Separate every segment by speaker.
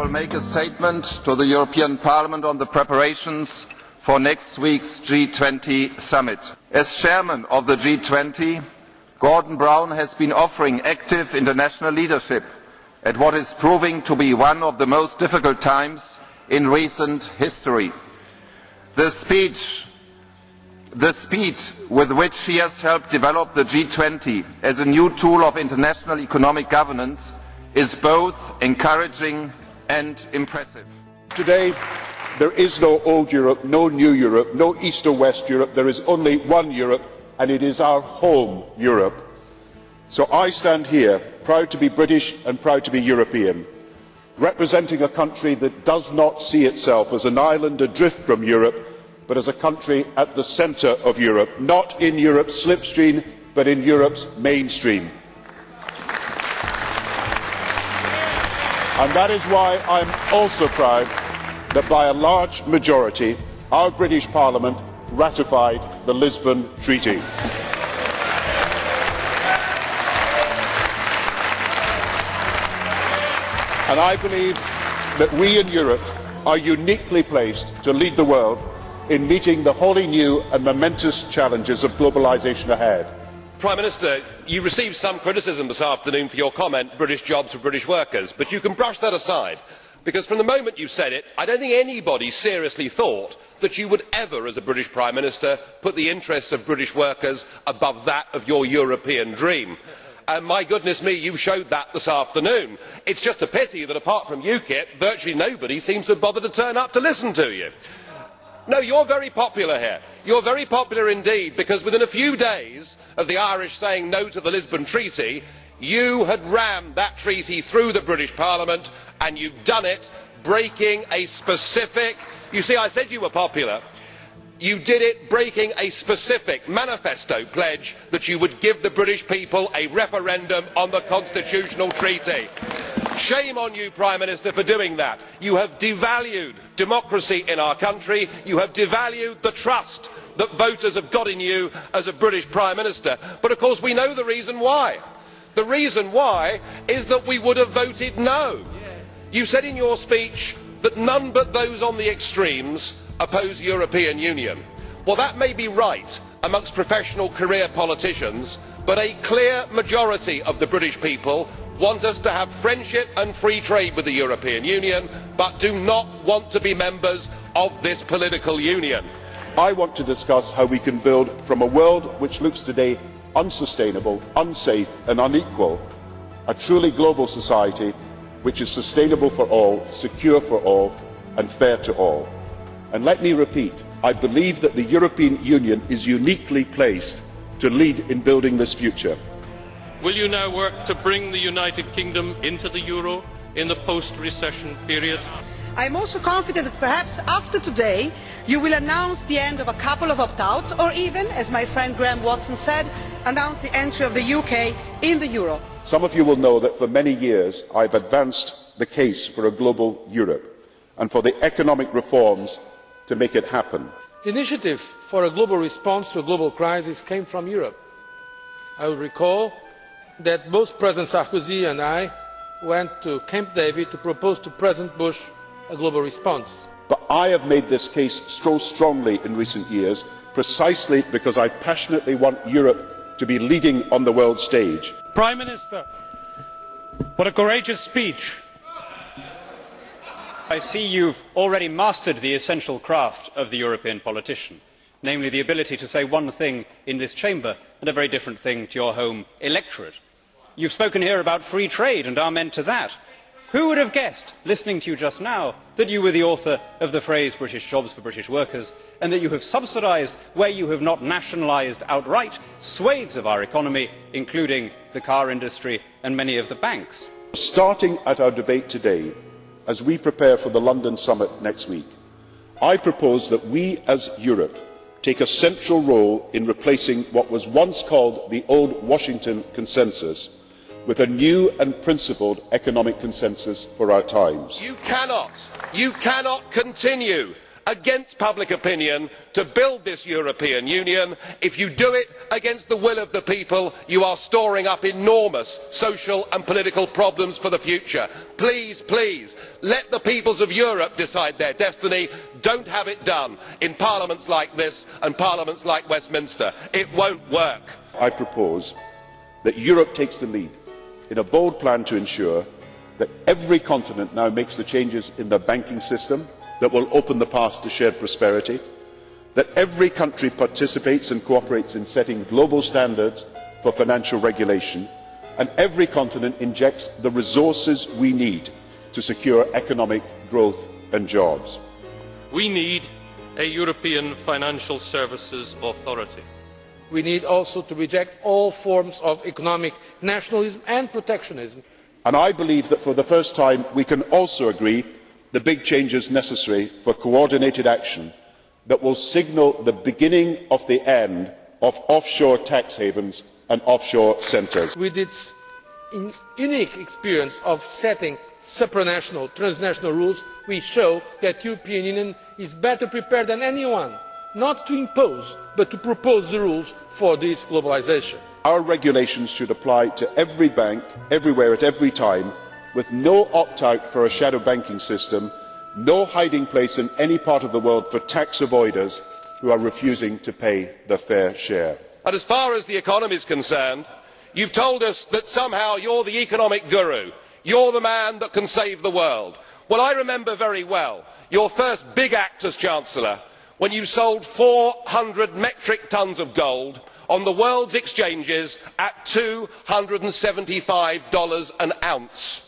Speaker 1: will make a statement to the European Parliament on the preparations for next week's G20 summit. As chairman of the G20, Gordon Brown has been offering active international leadership at what is proving to be one of the most difficult times in recent history. The speed with which he has helped develop the G20 as a new tool of international economic governance is both encouraging and impressive.
Speaker 2: Today, there is no old Europe, no new Europe, no East or West Europe. There is only one Europe, and it is our home Europe. So I stand here proud to be British and proud to be European, representing a country that does not see itself as an island adrift from Europe, but as a country at the centre of Europe, not in Europe's slipstream, but in Europe's mainstream. And that is why I am also proud that by a large majority our British Parliament ratified the Lisbon Treaty. And I believe that we in Europe are uniquely placed to lead the world in meeting the wholly new and momentous challenges of globalisation ahead.
Speaker 3: Prime Minister, you received some criticism this afternoon for your comment, British jobs for British workers, but you can brush that aside, because from the moment you said it, I don't think anybody seriously thought that you would ever, as a British Prime Minister, put the interests of British workers above that of your European dream. And my goodness me, you showed that this afternoon. It's just a pity that apart from UKIP, virtually nobody seems to have bothered to turn up to listen to you. No, you're very popular here. You're very popular indeed, because within a few days of the Irish saying no to the Lisbon Treaty, you had rammed that treaty through the British Parliament, and you'd done it breaking a specific... You see, I said you were popular. You did it breaking a specific manifesto pledge that you would give the British people a referendum on the constitutional treaty. Shame on you, Prime Minister, for doing that. You have devalued democracy in our country. You have devalued the trust that voters have got in you as a British Prime Minister. But of course we know the reason why. The reason why is that we would have voted no. You said in your speech that none but those on the extremes oppose European Union. Well, that may be right amongst professional career politicians, but a clear majority of the British people want us to have friendship and free trade with the European Union, but do not want to be members of this political union.
Speaker 2: I want to discuss how we can build from a world which looks today unsustainable, unsafe and unequal, a truly global society which is sustainable for all, secure for all and fair to all. And let me repeat, I believe that the European Union is uniquely placed to lead in building this future.
Speaker 4: Will you now work to bring the United Kingdom into the euro in the post-recession period?
Speaker 5: I am also confident that perhaps after today you will announce the end of a couple of opt-outs, or even, as my friend Graham Watson said, announce the entry of the UK in the euro.
Speaker 2: Some of you will know that for many years I have advanced the case for a global Europe and for the economic reforms to make it happen.
Speaker 6: The initiative for a global response to a global crisis came from Europe. I will recall that both President Sarkozy and I went to Camp David to propose to President Bush a global response.
Speaker 2: But I have made this case so strongly in recent years precisely because I passionately want Europe to be leading on the world stage.
Speaker 7: Prime Minister, what a courageous speech.
Speaker 8: I see you've already mastered the essential craft of the European politician, namely the ability to say one thing in this chamber and a very different thing to your home electorate. You've spoken here about free trade and amen to that. Who would have guessed, listening to you just now, that you were the author of the phrase British jobs for British workers, and that you have subsidised, where you have not nationalised outright, swathes of our economy, including the car industry and many of the banks?
Speaker 2: Starting at our debate today, as we prepare for the London summit next week, I propose that we as Europe take a central role in replacing what was once called the old Washington consensus with a new and principled economic consensus for our times.
Speaker 3: You cannot continue against public opinion to build this European Union. If you do it against the will of the people, you are storing up enormous social and political problems for the future. Please, please, let the peoples of Europe decide their destiny. Don't have it done in parliaments like this and parliaments like Westminster. It won't work.
Speaker 2: I propose that Europe takes the lead in a bold plan to ensure that every continent now makes the changes in the banking system that will open the path to shared prosperity, that every country participates and cooperates in setting global standards for financial regulation, and every continent injects the resources we need to secure economic growth and jobs.
Speaker 4: We need a European Financial Services Authority.
Speaker 6: We need also to reject all forms of economic nationalism and protectionism.
Speaker 2: And I believe that for the first time we can also agree the big changes necessary for coordinated action that will signal the beginning of the end of offshore tax havens and offshore centres.
Speaker 6: With its unique experience of setting supranational, transnational rules, we show that the European Union is better prepared than anyone, not to impose, but to propose the rules for this globalisation.
Speaker 2: Our regulations should apply to every bank, everywhere, at every time, with no opt-out for a shadow banking system, no hiding place in any part of the world for tax avoiders who are refusing to pay their fair share.
Speaker 3: And as far as the economy is concerned, you've told us that somehow you're the economic guru. You're the man that can save the world. Well, I remember very well your first big act as Chancellor when you sold 400 metric tons of gold on the world's exchanges at $275 an ounce.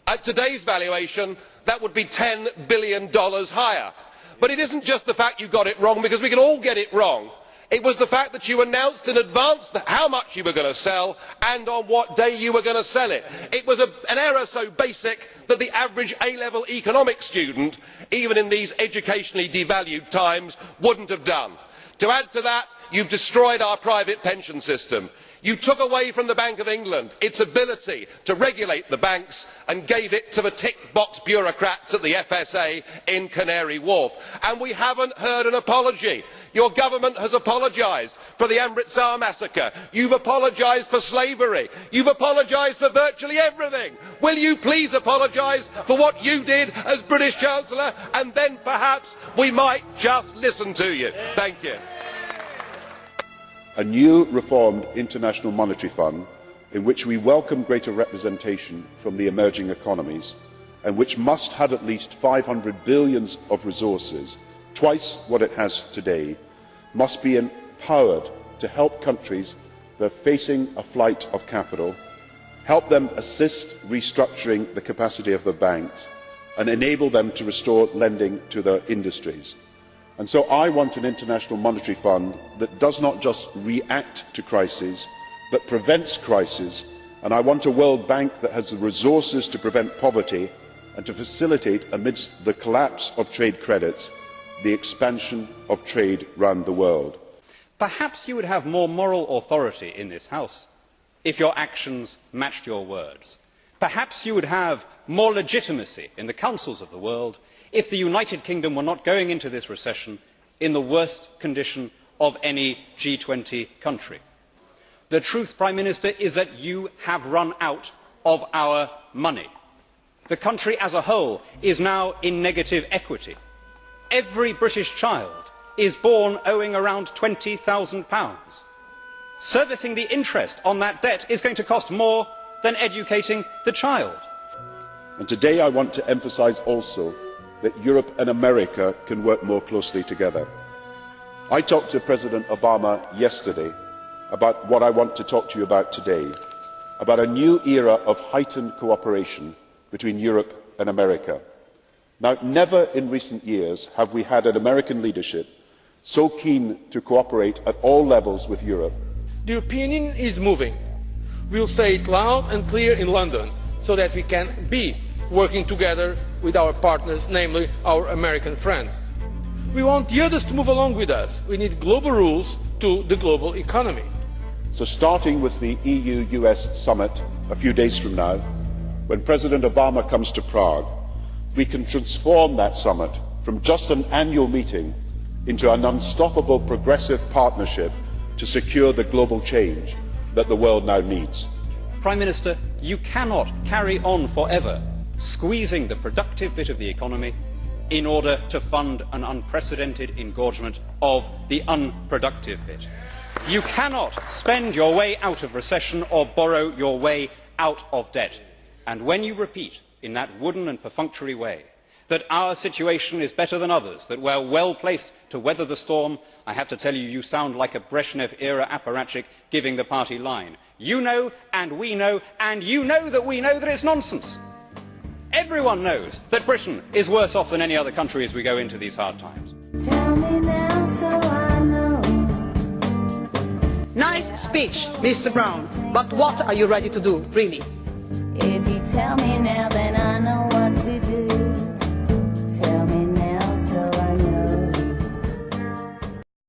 Speaker 3: At today's valuation, that would be $10 billion higher. But it isn't just the fact you got it wrong, because we can all get it wrong. It was the fact that you announced in advance how much you were going to sell and on what day you were going to sell it. It was an error so basic that the average A-level economics student, even in these educationally devalued times, wouldn't have done. To add to that, you've destroyed our private pension system. You took away from the Bank of England its ability to regulate the banks and gave it to the tick-box bureaucrats at the FSA in Canary Wharf. And we haven't heard an apology. Your government has apologised for the Amritsar massacre. You've apologised for slavery. You've apologised for virtually everything. Will you please apologise for what you did as British Chancellor, and then perhaps we might just listen to you. Thank you.
Speaker 2: A new reformed International Monetary Fund in which we welcome greater representation from the emerging economies and which must have at least 500 billion of resources, twice what it has today, must be empowered to help countries that are facing a flight of capital, help them assist restructuring the capacity of the banks and enable them to restore lending to their industries. And so I want an international monetary fund that does not just react to crises, but prevents crises. And I want a World Bank that has the resources to prevent poverty and to facilitate, amidst the collapse of trade credits, the expansion of trade round the world.
Speaker 8: Perhaps you would have more moral authority in this House if your actions matched your words. Perhaps you would have more legitimacy in the councils of the world if the United Kingdom were not going into this recession in the worst condition of any G20 country. The truth, Prime Minister, is that you have run out of our money. The country as a whole is now in negative equity. Every British child is born owing around £20,000. Servicing the interest on that debt is going to cost more than educating the child.
Speaker 2: And today I want to emphasise also that Europe and America can work more closely together. I talked to President Obama yesterday about what I want to talk to you about today, about a new era of heightened cooperation between Europe and America. Now, never in recent years have we had an American leadership so keen to cooperate at all levels with Europe.
Speaker 6: The European Union is moving. We will say it loud and clear in London so that we can be working together with our partners, namely our American friends. We want the others to move along with us. We need global rules to the global economy.
Speaker 2: So starting with the EU-US summit a few days from now, when President Obama comes to Prague, we can transform that summit from just an annual meeting into an unstoppable progressive partnership to secure the global change that the world now needs.
Speaker 8: Prime Minister, you cannot carry on forever squeezing the productive bit of the economy in order to fund an unprecedented engorgement of the unproductive bit. You cannot spend your way out of recession or borrow your way out of debt. And when you repeat in that wooden and perfunctory way that our situation is better than others, that we are well placed to weather the storm, I have to tell you, you sound like a Brezhnev era apparatchik giving the party line. You know, and we know, and you know that we know that it's nonsense. Everyone knows that Britain is worse off than any other country as we go into these hard times.
Speaker 9: Tell me now so I know.
Speaker 5: Nice speech, Mr. Brown, but what are you ready to do, really?
Speaker 9: If you tell me now, then I know.